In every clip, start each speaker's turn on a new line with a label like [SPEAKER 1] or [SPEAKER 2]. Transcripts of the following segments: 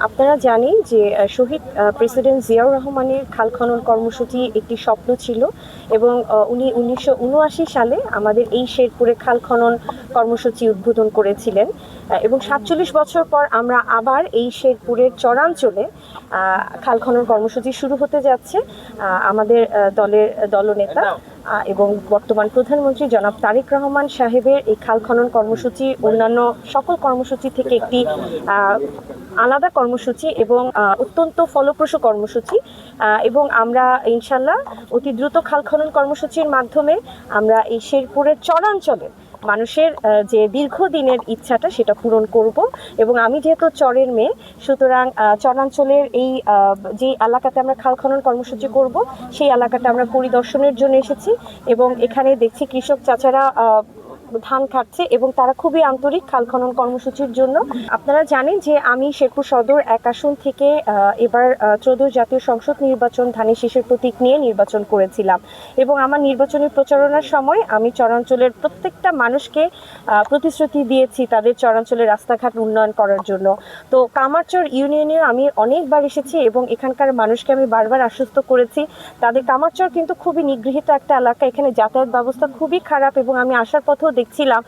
[SPEAKER 1] আপনারা জানেন যে শহীদ প্রেসিডেন্ট জিয়াউর রহমানের খাল খনন কর্মসূচি একটি স্বপ্ন ছিল এবং উনি 1979 সালে আমাদের এই শেরপুরে খাল খনন কর্মসূচি উদ্বোধন করেছিলেন এবং 47 বছর পর আমরা আবার এই শেরপুরের চরাঞ্চলে খাল খনন কর্মসূচি শুরু হতে যাচ্ছে। আমাদের দলের দলনেতা এবং বর্তমান প্রধানমন্ত্রী জনাব তারেক রহমান সাহেবের এই খাল খনন কর্মসূচি অন্যান্য সকল কর্মসূচি থেকে একটি আলাদা কর্মসূচি এবং অত্যন্ত ফলপ্রসূ কর্মসূচি এবং আমরা ইনশাল্লাহ অতি দ্রুত খাল খনন কর্মসূচির মাধ্যমে আমরা এই শেরপুরের চরাঞ্চলে মানুষের যে দীর্ঘদিনের ইচ্ছাটা সেটা পূরণ করব। এবং আমি যেহেতু চরের মেয়ে, সুতরাং চরাঞ্চলের এই যে এলাকাতে আমরা খাল খনন কর্মসূচি করব সেই এলাকাটা আমরা পরিদর্শনের জন্য এসেছি এবং এখানে দেখছি কৃষক চাচারা ধান খাচ্ছে এবং তারা খুবই আন্তরিক খাল খনন কর্মসূচির জন্য। আপনারা জানেন যে আমি শেরপুর সদর 1 আসন থেকে এবার ত্রয়োদশ জাতীয় সংসদ নির্বাচন ধানের শীষের প্রতীক নিয়ে নির্বাচন করেছিলাম এবং আমার নির্বাচনী প্রচারণার সময় আমি চরাঞ্চলের প্রত্যেকটা মানুষকে প্রতিশ্রুতি দিয়েছি তাদের চরাঞ্চলের রাস্তাঘাট উন্নয়ন করার জন্য। তো কামারচর ইউনিয়নে আমি অনেকবার এসেছি এবং এখানকার মানুষকে আমি বারবার আশ্বস্ত করেছি তাদের কামারচর কিন্তু খুবই নিগৃহীত একটা এলাকা, এখানে যাতায়াত ব্যবস্থা খুবই খারাপ এবং আমি আসার পথেও দেখছিলাম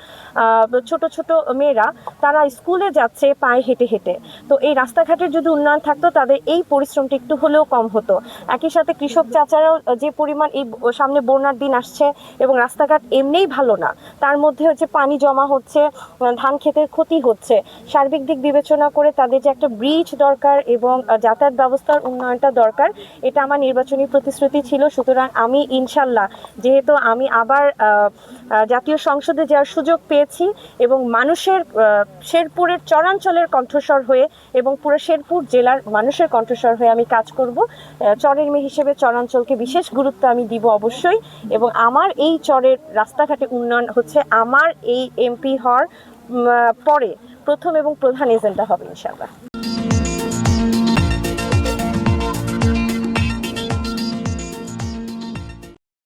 [SPEAKER 1] ছোট ছোট মেয়েরা তারা স্কুলে যাচ্ছে পায়ে হেঁটে হেঁটে। তো এই রাস্তাঘাটের যদি উন্নয়ন থাকতো তাদের এই পরিশ্রমটা একটু হলেও কম হতো। একই সাথে কৃষক চাচারাও যে পরিমাণ এই সামনে বন্যার দিন আসছে এবং রাস্তাঘাট এমনিই ভালো না, তার মধ্যে হচ্ছে পানি জমা হচ্ছে, ধান ক্ষেতের ক্ষতি হচ্ছে, সার্বিক দিক বিবেচনা করে তাদের যে একটা ব্রিজ দরকার এবং যাতায়াত ব্যবস্থার উন্নয়নটা দরকার, এটা আমার নির্বাচনী প্রতিশ্রুতি ছিল। সুতরাং আমি ইনশাল্লাহ যেহেতু আমি আবার জাতীয় সংসদে যাওয়ার সুযোগ পেয়েছি এবং মানুষের শেরপুরের চরাঞ্চলের কণ্ঠস্বর হয়ে এবং পুরো শেরপুর জেলার মানুষের কণ্ঠস্বর হয়ে আমি কাজ করব। চরের মেয়ে হিসেবে চরাঞ্চলকে বিশেষ গুরুত্ব আমি দিব অবশ্যই এবং আমার এই চরের রাস্তাঘাটে উন্নয়ন হচ্ছে আমার এই এমপি হওয়ার পরে প্রথম এবং প্রধান এজেন্ডা হবে ইনশাআল্লাহ।